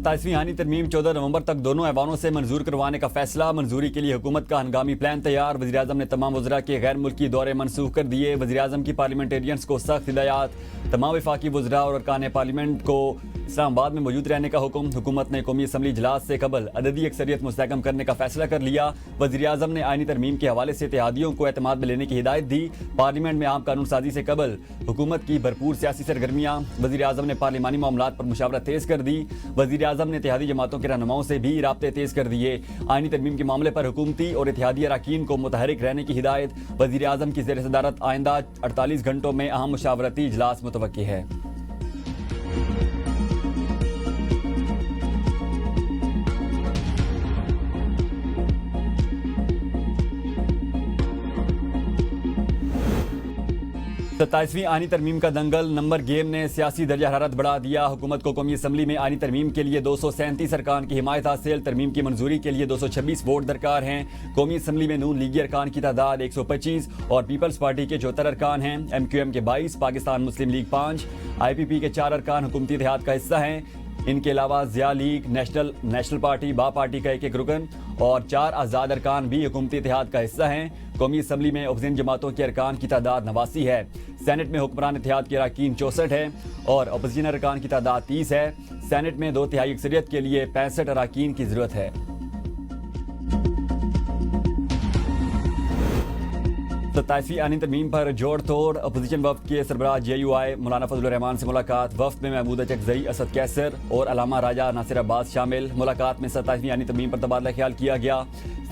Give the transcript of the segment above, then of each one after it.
27वीं आईनी तरमीम 14 नवंबर तक दोनों ऐवानों से मंजूर करवाने का फैसला। मंजूरी के लिए हुकूमत का हंगामी प्लान तैयार। वज़ीर-ए-आज़म ने तमाम वज़रा के गैर मुल्की दौरे मनसूख कर दिए। वज़ीर-ए-आज़म की पार्लियामेंटेरियंस को सख्त हिदायत। तमाम वफाकी वज़रा और अरकान पार्लियामेंट को इस्लामाबाद में मौजूद रहने का हुक्म। हुकूमत ने कौमी असम्बली इजलास से कबल अददी अक्सरियत मुस्तहकम करने का फैसला कर लिया। वज़ीर-ए-आज़म ने आईनी तरमीम के हवाले से इत्तेहादियों को एतमाद में लेने की हिदायत दी। पार्लियामेंट में आम कानून साजी से कबल हुकूमत की भरपूर सियासी सरगर्मियाँ। वज़ीर-ए-आज़म ने पार्लिमानी मामलात पर मुशावरत तेज कर दी। वज़ीर-ए-आज़म ने इत्तेहादी जमातों के रहनुमाओं से भी राब्ते तेज कर दिए। आईनी तरमीम के मामले पर हुकूमती और इत्तेहादी अरकान को मुतहरिक रहने की हिदायत। वज़ीर-ए-आज़म की ज़ेर सदारत आइंदा 48 घंटों में अहम मुशावरती इजलास मुतवक्की है। सत्ताईसवीं आईनी तरमीम का दंगल। नंबर गेम ने सियासी दर्जा हरारत बढ़ा दिया। हुकूमत को कौमी असम्बली में आईनी तरमीम के लिए 237 अरकान की हिमायत हासिल। तरमीम की मंजूरी के लिए 226 वोट दरकार हैं। कौमी असम्बली में नून लीगी अरकान की तादाद 125 और पीपल्स पार्टी के 74 अरकान हैं। MQM के 22, पाकिस्तान मुस्लिम लीग 5, IPP के 4 अरकान हुकूमती इत्तेहाद का हिस्सा हैं। इनके अलावा ज़िया लीग, नेशनल पार्टी, बा पार्टी का एक रुकन और 4 आज़ाद अरकान भी हुकूमती इत्तेहाद का हिस्सा हैं। कौमी असम्बली में अपोजिशन जमातों के अरकान की तादाद 89 है। सेनेट में हुक्मरान इत्तेहाद के अरकान 64 है और अपोजिशन अरकान की तादाद 30 है। सेनेट में 2/3 अक्सरियत के लिए 65 अरकान की जरूरत है। सत्ताईसवीं आईनी तरमीम पर जोड़ तोड़। अपोजिशन वफ्द के सरबराह JUI मौलाना फजलुर रहमान से मुलाकात। वफ्द में महमूद चकजई, असद कैसर और अलामा राजा नासिर अब्बास शामिल। मुलाकात में 27वीं आईनी तरमीम पर तबादला ख्याल किया गया।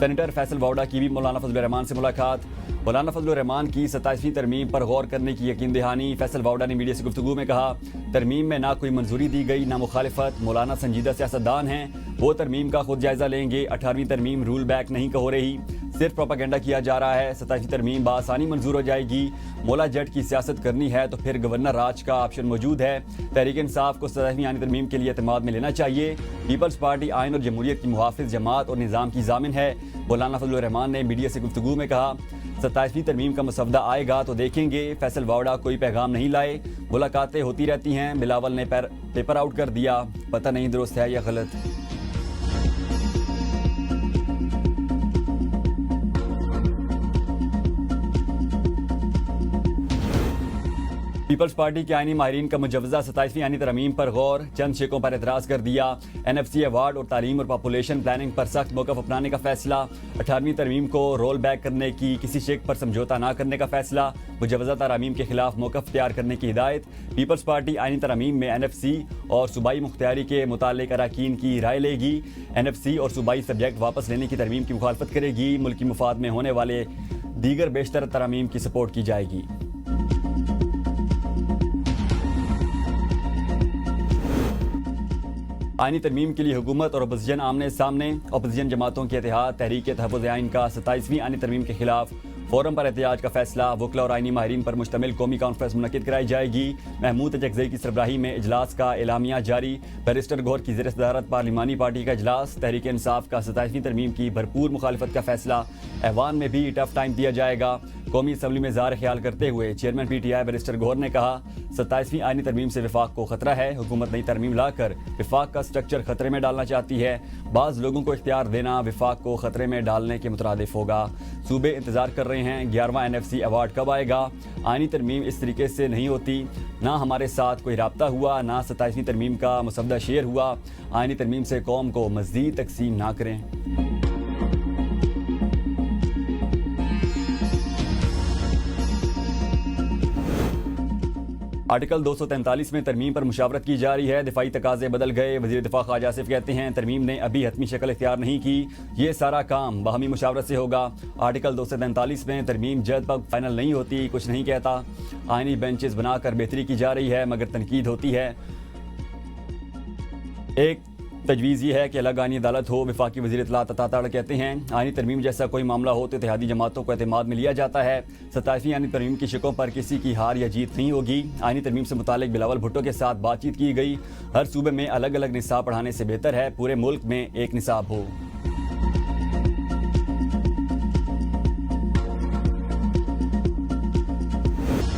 सेनेटर फैसल वाउडा की भी मौलाना फजलुर रहमान से मुलाकात। मौलाना फजलुर रहमान की 27वीं तरमीम पर गौर करने की यकीन दहानी। फैसल वाउडा ने मीडिया से गुफ्तगू में कहा, तरमीम में ना कोई मंजूरी दी गई ना मुखालिफत। मौलाना संजीदा सियासतदान हैं, वो तरमीम का खुद जायजा लेंगे। 18वीं तरमीम रूल बैक नहीं हो रही, सिर्फ प्रोपागेंडा किया जा रहा है। 27वीं तरमीम बासानी मंजूर हो जाएगी। मौला जट की सियासत करनी है तो फिर गवर्नर राज का ऑप्शन मौजूद है। तहरीक इंसाफ को 27वीं आईनी तरमीम के लिए एतमाद में लेना चाहिए। पीपल्स पार्टी आइन और जमहूरियत की मुहाफिज जमात और निज़ाम की जामिन है। मौलाना फजलुर रहमान ने मीडिया से गुफ्तगू में कहा, 27वीं तरमीम का मसवदा आएगा तो देखेंगे। फैसल वाउडा कोई पैगाम नहीं लाए। मुलाकातें होती रहती हैं। बिलावल ने पेपर आउट कर दिया, पता नहीं दुरुस्त है या गलत। पीपल्स पार्टी के आईनी माहिरीन का मुजवजा 27वीं आईनी तरमीम पर गौर। चंद शेकों पर एतराज़ कर दिया। NFC अवार्ड और तालीम और पॉपुलेशन प्लानिंग पर सख्त मौक़िफ़ अपनाने का फैसला। 18वीं तरमीम को रोल बैक करने की किसी शेक पर समझौता न करने का फैसला। मुजवजा तरमीम के खिलाफ मौक़िफ़ तैयार करने की हिदायत। पीपल्स पार्टी आईनी तरमीम में NFC और सूबाई मुख्तियारी के मुतालिक अरकान की राय लेगी। NFC और सूबाई सब्जेक्ट वापस लेने की तरमीम की मुखालफत करेगी। मुल्की मुफाद में होने वाले दीगर बेशतर तरमीम की सपोर्ट की जाएगी। आईनी तरमीम के लिए हुकूमत और अपोजिशन आमने सामने। अपोजिशन जमातों के इत्तेहाद तहरीक तहफ़्फ़ुज़ आइन का 27वीं आईनी तरमीम के खिलाफ फोरम पर एहतजाज का फैसला। वकला और आईनी माहिरीन पर मुश्तमिल कौमी कॉन्फ्रेंस मुनक़िद कराई जाएगी। महमूद चकजई की सरबराही में इजलास का एलामिया जारी। बैरिस्टर गौहर की ज़ेर सदारत पार्लिमानी पार्टी का इजलास। तहरीक इंसाफ का 27वीं तरमीम की भरपूर मुखालफत का फैसला। ऐवान में भी टफ टाइम दिया जाएगा। कौमी असम्बली में ज़ार ख्याल करते हुए चेयरमैन PTI बैरिस्टर गौहर ने कहा, 27वीं आईनी तरमीम से विफाक को खतरा है। हुकूमत नई तरमीम लाकर विफाक का स्ट्रक्चर खतरे में डालना चाहती है। बाज़ लोगों को इख्तियार देना विफाक को खतरे में डालने के मुतरादिफ होगा। सूबे इंतजार कर रहे हैं 11वां NFC अवार्ड कब आएगा। आईनी तरमीम इस तरीके से नहीं होती। ना हमारे साथ कोई राब्ता हुआ, ना 27वीं तरमीम का मसवदा शेयर हुआ। आईनी तरमीम से कौम को मज़ीद तकसीम ना करें। आर्टिकल 243 में तरमीम पर मुशावरत की जा रही है। दिफाई तकाजे बदल गए। वज़ीर दिफा ख्वाजा आसिफ कहते हैं, तरमीम ने अभी हतमी शक्ल इख्तियार नहीं की। ये सारा काम बाहमी मुशावरत से होगा। आर्टिकल 243 में तरमीम जल्द तक फाइनल नहीं होती, कुछ नहीं कहता। आईनी बेंचेस बनाकर बेहतरी की जा रही है मगर तनकीद होती है। एक तजवीज़ ये है कि अलग आईनी अदालत हो। वफाकी वज़ीर इत्तलात अता ताड़ कहते हैं, आईनी तरमीम जैसा कोई मामला हो तो इत्तेहादी जमातों को एतमाद में लिया जाता है। 27वीं आईनी तरमीम की शिकों पर किसी की हार या जीत नहीं होगी। आईनी तरमीम से मुतालिक बिलावल भुट्टो के साथ बातचीत की गई। हर सूबे में अलग अलग निसाब पढ़ाने से बेहतर है पूरे मुल्क में एक निसाब हो।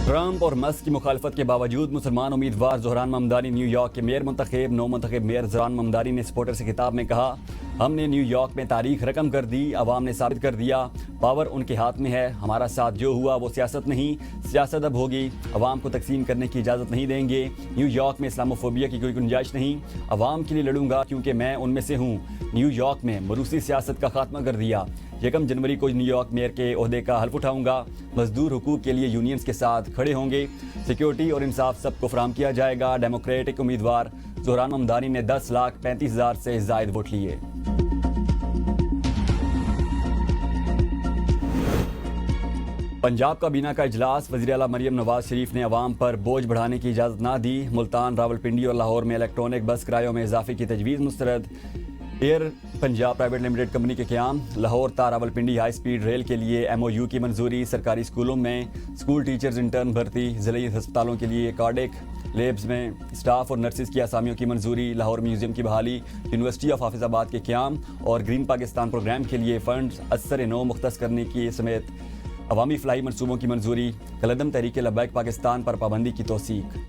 ट्रंप और मस्क की मुखालफत के बावजूद मुसलमान उम्मीदवार ज़ोहरान ममदानी न्यूयॉर्क के मेयर मुंतखब नौ मुंतखब मेयर ज़ोहरान ममदानी ने सपोर्टर से खिताब में कहा, हमने न्यूयॉर्क में तारीख रकम कर दी, अवाम ने साबित कर दिया, पावर उनके हाथ में है, हमारा साथ जो हुआ वो सियासत नहीं, सियासत अब होगी, अवाम को तकसीम करने की इजाज़त नहीं देंगे, न्यूयॉर्क में इस्लामोफोबिया की कोई गुंजाइश नहीं, अवाम के लिए लड़ूंगा क्योंकि मैं उनमें से हूँ, न्यूयॉर्क में मरूसी सियासत का खात्मा कर दिया, 1 जनवरी को न्यूयॉर्क मेयर के ओहदे का हल्फ उठाऊंगा, मजदूर हुकूक के लिए यूनियंस के साथ खड़े होंगे, सिक्योरिटी और इंसाफ सबको फराहम किया जाएगा। डेमोक्रेटिक उम्मीदवार ज़ोहरान ममदानी ने 10,35,000 से जायद वोट लिए। पंजाब काबीना का इजलास, वज़ीर आला मरियम नवाज शरीफ ने अवाम पर बोझ बढ़ाने की इजाज़त ना दी, मुल्तान, रावलपिंडी और लाहौर में इलेक्ट्रॉनिक बस किरायों में इजाफे की तजवीज़ मुस्तरद, air Punjab private limited company के क़याम, लाहौर ता रावलपिंडी हाई स्पीड रेल के लिए MOU की मंजूरी, सरकारी स्कूलों में स्कूल टीचर्स इंटर्न भर्ती, ज़िले अस्पतालों के लिए कार्डिक लेब्स में स्टाफ और नर्सिस की आसामियों की मंजूरी, लाहौर म्यूजियम की बहाली, यूनिवर्सिटी ऑफ हाफिजाबाद के क़याम और ग्रीन पाकिस्तान प्रोग्राम के लिए फ़ंड असर नौ मुख्तस करने की समेत अवामी फलाही मनसूबों की मंजूरी, कलदम तहरीक लब्बैक पाकिस्तान पर पाबंदी की तौसीक।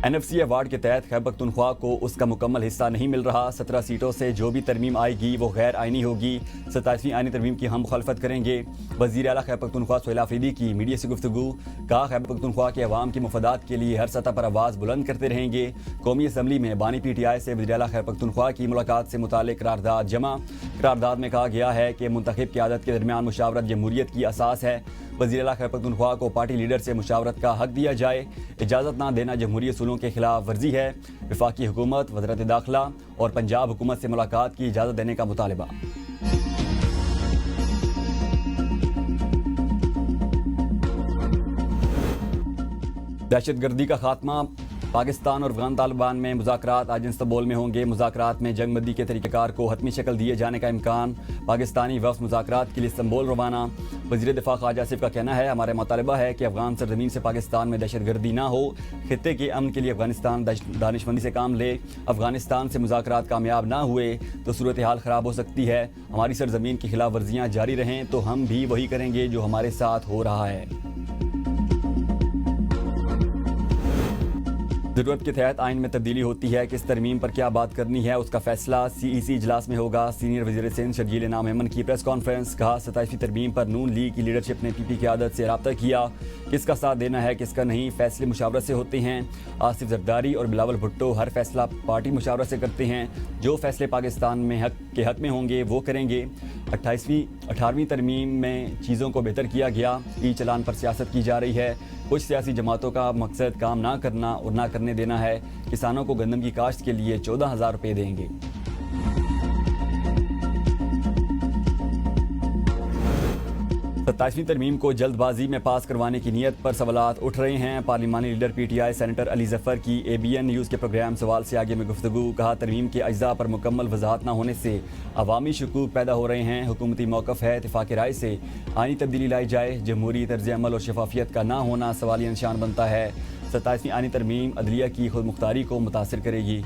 NFC अवार्ड के तहत खैबर पख्तूनख्वा को उसका मुकम्मल हिस्सा नहीं मिल रहा, 17 सीटों से जो भी तरमीम आएगी वो गैर आइनी होगी, 27वीं आइनी तरमीम की हम मुखालफत करेंगे। वज़ीर आला खैबर पख्तूनख्वा सोहेल आफरीदी की मीडिया से गुफ्तगू, कहा खैबर पख्तूनख्वा के अवाम की मफादात के लिए हर सतह पर आवाज़ बुलंद करते रहेंगे। कौमी असम्बली में बानी PTI से वज़ीर आला खैबर पख्तूनख्वा की मुलाकात से मुतालिक करारदाद जमा, करारदाद में कहा गया है कि मुंतखब क़यादत के दरमियान मुशावरत जमहूरियत की असास है, वज़ीर आला खैबर पख्तूनख्वा को पार्टी लीडर से मुशावरत का हक दिया जाए, इजाज़त ना देना जमहूरी असूलों के खिलाफ वर्जी है, वफाकी हुकूमत, वज़ारत दाखिला और पंजाब हुकूमत से मुलाकात की इजाज़त देने का मुतालिबा। दहशतगर्दी का खात्मा, पाकिस्तान और अफगान तालिबान में मुज़ाकरात आज इस्तांबुल में होंगे, मुज़ाकरात में जंग बंदी के तरीक़ेकार को हतमी शक्ल दिए जाने का इम्कान, पाकिस्तानी वफ़द मुज़ाकरात के लिए इस्तांबुल रवाना। वज़ीर दिफ़ा ख्वाजा आसिफ का कहना है, हमारा मुतालबा है कि अफगान सरजमीन से पाकिस्तान में दहशतगर्दी ना हो, खित्ते के अमन के लिए अफगानिस्तान दानिशमंदी से काम ले, अफगानिस्तान से मुज़ाकरात कामयाब ना हुए तो सूरत हाल ख़राब हो सकती है, हमारी सरजमीन की खिलाफ वर्जियाँ जारी रहें तो हम भी वही करेंगे जो हमारे साथ हो रहा है। ज़रूरत के तहत आइन में तब्दीली होती है, किस तरमीम पर क्या बात करनी है उसका फैसला CEC इजलास में होगा। सीनियर वज़ीर सिंध शर्जील इनाम अहमद की प्रेस कॉन्फ्रेंस, कहा 27वीं तरमीम पर नून लीग की लीडरशिप ने PP की आदत से रब्ता किया, किसका साथ देना है किसका नहीं, फैसले मुशावरत से होते हैं। आसिफ जरदारी और बिलावल भुट्टो हर फैसला पार्टी मुशावरत से करते हैं, जो फैसले पाकिस्तान में हक में होंगे वो करेंगे। 18वीं तरमीम में चीज़ों को बेहतर किया गया, ई चलान पर सियासत की जा रही है, कुछ सियासी जमातों का मकसद काम ना करना और ना करने देना है, किसानों को गंदम की काश्त के लिए 14,000 रुपये देंगे। 27वीं तरमीम को जल्दबाजी में पास करवाने की नीयत पर सवालात उठ रहे हैं। पार्लिमानी leader PTI senator Ali Zafar की ABN न्यूज़ के प्रोग्राम सवाल से आगे में गुफ्तगू, कहा तरमीम के अज्जा पर मुकम्मल वजाहत न होने से अवामी शकूक पैदा हो रहे हैं, हुकूमती मौक़िफ़ है इत्तेफ़ाक़ राय से आइनी तब्दीली लाई जाए, जमहूरी तर्ज़ अमल और शफाफियत का ना होना सवालिया निशान बनता है। 27वीं आइनी तरमीम अदलिया की खुद मुख्तारी को मुतासिर करेगी।